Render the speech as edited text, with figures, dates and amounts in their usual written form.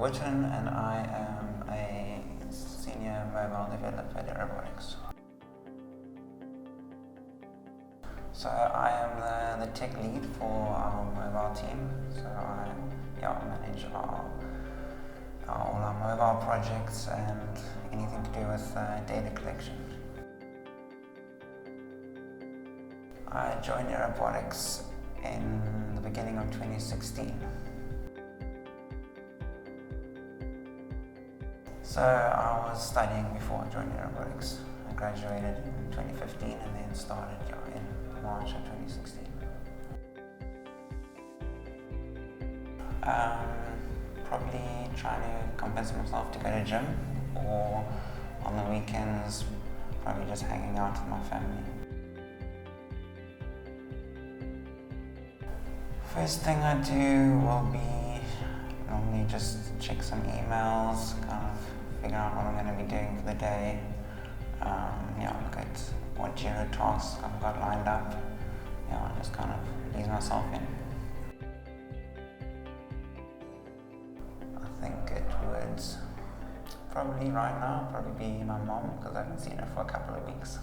Wootton, and I am a senior mobile developer at Aerobotics. So I am the tech lead for our mobile team. So I manage all our mobile projects and anything to do with data collection. I joined Aerobotics in the beginning of 2016. So I was studying before I joined Aerobotics. I graduated in 2015 and then started in March of 2016. Probably trying to convince myself to go to gym, or on the weekends probably just hanging out with my family. First thing I do will be normally just check some emails, kind of figure out what I'm going to be doing for the day. Look at what Jira tasks I've got lined up. Just kind of ease myself in. I think it would probably right now be my mom, because I haven't seen her for a couple of weeks.